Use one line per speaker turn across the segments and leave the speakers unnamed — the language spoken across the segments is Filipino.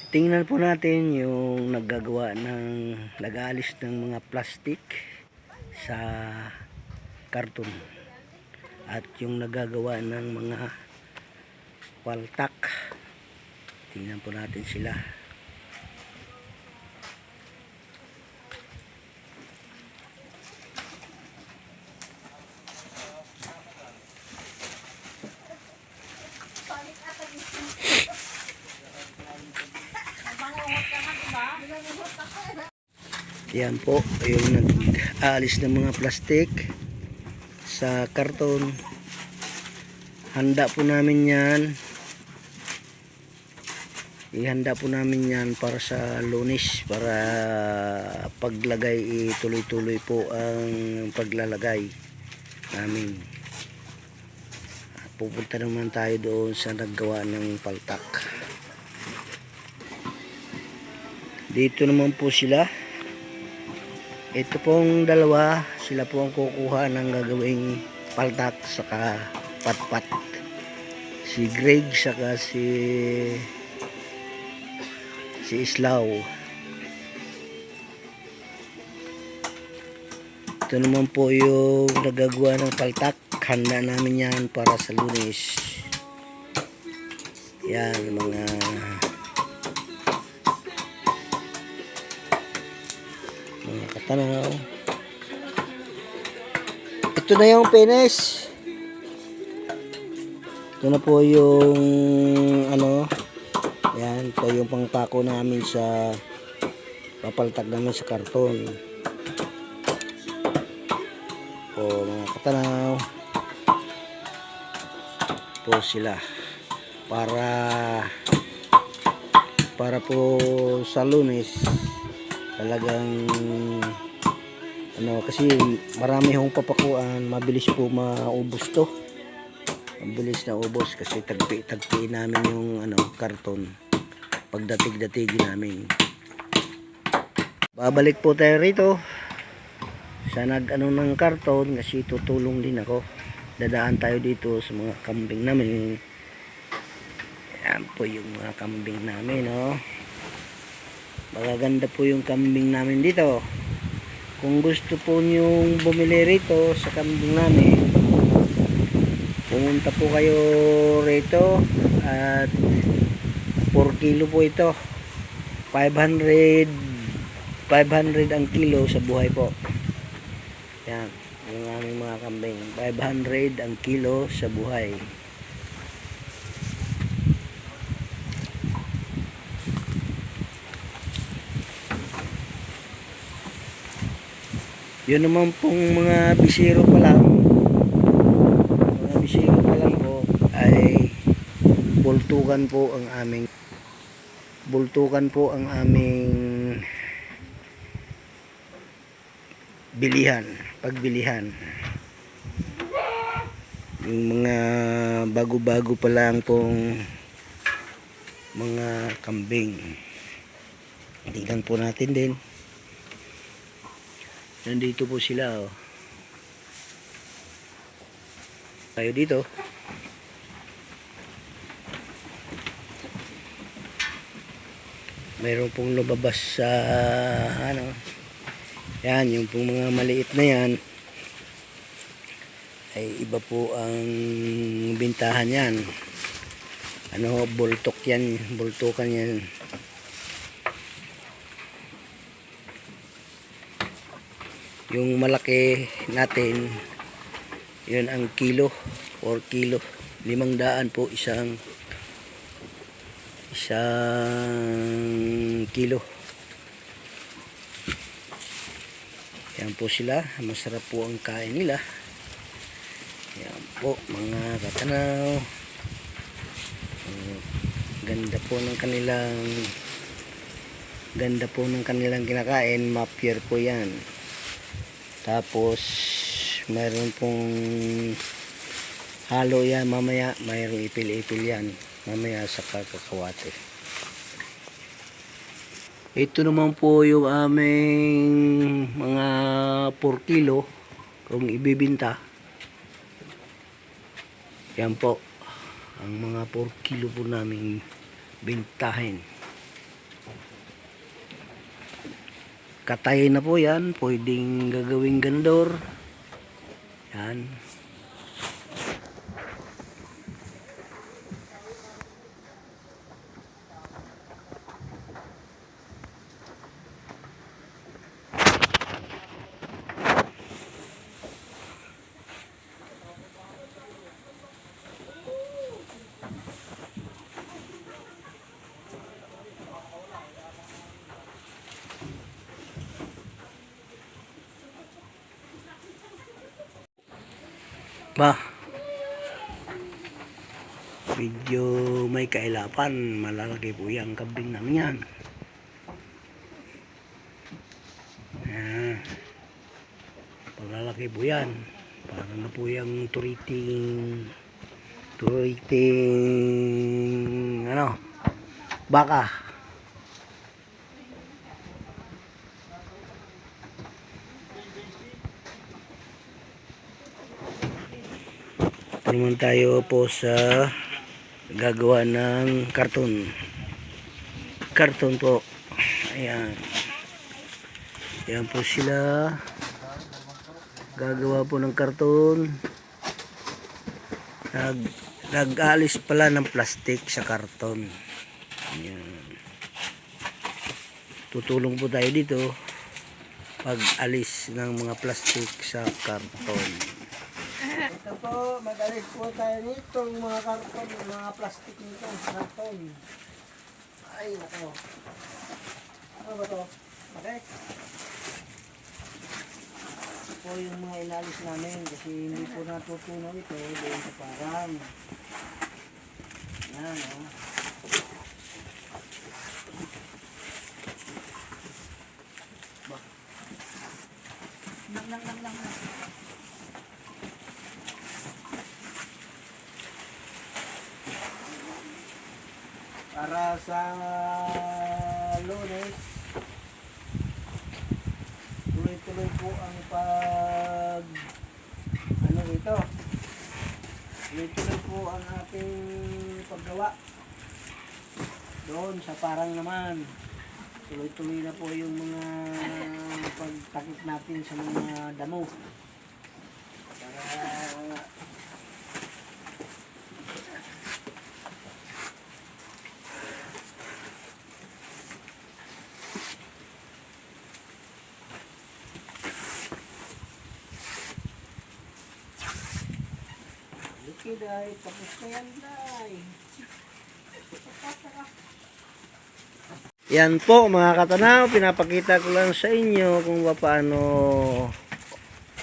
Tingnan po natin yung nag-aalis ng mga plastic sa karton at yung nagagawa ng mga paltak. Tingnan po natin sila. Yan po yung nag-aalis ng mga plastic sa karton. Handa po namin yan. Ihanda po namin yan para sa Lunes, para paglagay tuloy-tuloy po ang paglalagay namin. At pupunta naman tayo doon sa naggawa ng paltak. Dito naman po sila. Ito pong dalawa, sila po ang kukuha ng gagawing paltak saka patpat. Si Greg saka si Islaw. Ito naman po yung nagagawa ng paltak. Handa namin yan para sa Lunes. Yan mga katanaw. Ito na yung penis. Ito na po yung yan, ito yung pangpako namin sa papaltag namin sa karton. O mga katanaw, po sila para po sa Lunes talagang kasi marami hong papakuan, mabilis po maubos to. Mabilis na ubos kasi tagpiin namin yung karton pagdatig-datigi namin. Babalik po tayo rito sa ng karton kasi tutulong din ako. Dadaan tayo dito sa mga kambing namin. Yan po yung mga kambing namin, magaganda po yung kambing namin dito. Kung gusto po nyong bumili rito sa kambing namin, pumunta po kayo rito at 4 kilo po ito. 500 ang kilo sa buhay po. Yan, yung aming mga kambing. 500 ang kilo sa buhay. Yun naman pong mga bisiro pa lang. Mga bisiro pa lang po ay bultukan po ang aming pagbilihan. Yung mga bago-bago pa lang pong mga kambing. Tingnan po natin din. Nandito po sila, tayo dito. Mayroon pong lumabas sa yan, yung pong mga maliit na yan ay iba po ang bintahan yan. Bultukan yan. Yung malaki natin, yun ang kilo, 4 kilo. 500 po isang kilo. Yan po sila, masarap po ang kain nila. Yan po mga katanaw. Ganda po ng kanilang kinakain. Mapier po yan. Tapos mayroon pong halo yan mamaya, mayroong ipil-ipil yan mamaya sa kakawate. Ito naman po yung aming mga 4 kilo kung ibibinta. Yan po ang mga 4 kilo po namin bintahin. Katay na po yan. Pwedeng gagawing gandor. Yan. Bah, medyo may kailapan, malalaki po yung kambing namin yan. Malalaki po yan, parang na po yung turiting ano, baka. Naman tayo po sa gagawa ng karton po. Ayan, ayan po sila, gagawa po ng karton. Nag-alis pala ng plastic sa karton. Ayan, tutulong po tayo dito pag alis ng mga plastic sa karton. Ito po, mag-alis po tayo nitong mga karton, mga plastic nito sa karton. Ay, nako. Ano ba to? Okay. Ito po yung mga inalis namin kasi hindi po natutunaw ito doon sa parang. Yan, oh. Lang. Para sa Lunes, tuloy-tuloy po ang tuloy-tuloy po ang ating paggawa. Doon sa parang naman, tuloy-tuloy na po yung mga pagtakip natin sa mga damo. Para Day, tapos na yan, Day. Yan po mga katanaw, pinapakita ko lang sa inyo kung paano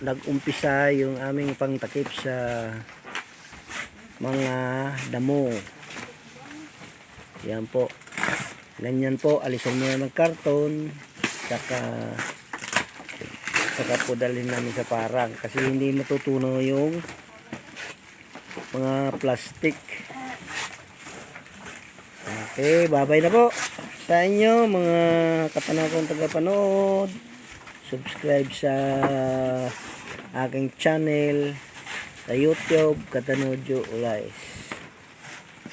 nag-umpisa yung aming pangtakip sa mga damo. Yan po. Ganyan po, alisan nyo ng karton, saka po dalhin namin sa parang kasi hindi matutunaw yung mga plastic. Okay, bye-bye na po sa inyo mga katanaw kong tagapanood. Subscribe sa aking channel sa YouTube, Katanojo Ulice.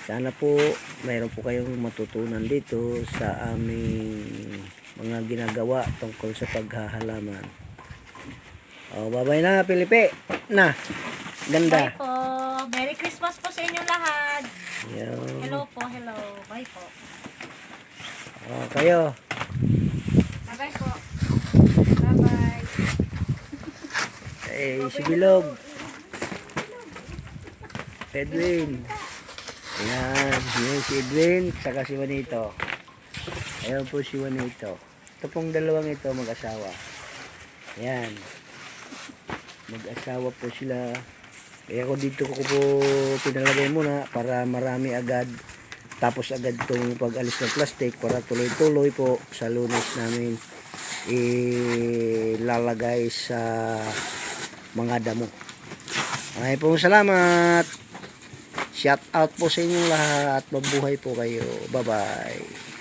Sana po mayroon po kayong matutunan dito sa aming mga ginagawa tungkol sa paghahalaman. Bye-bye na, Pilipi na. Ganda.
Bye po. Merry Christmas po sa inyong lahat.
Yan.
Hello po, hello. Bye po.
Kayo.
Bye po. Bye-bye.
Si Bilog. Edwin. Ayan. Yun si Edwin. Saka si Juanito. Ayan po si Juanito. Ito pong dalawang ito mag-asawa. Ayan. Mag-asawa po sila. Kaya ako dito ko po pinalagay muna para marami agad. Tapos agad itong pag-alis ng plastic para tuloy-tuloy po sa Lunes namin ilalagay sa mga damo. Maraming pong salamat. Shout out po sa inyong lahat. Mabuhay po kayo. Bye-bye.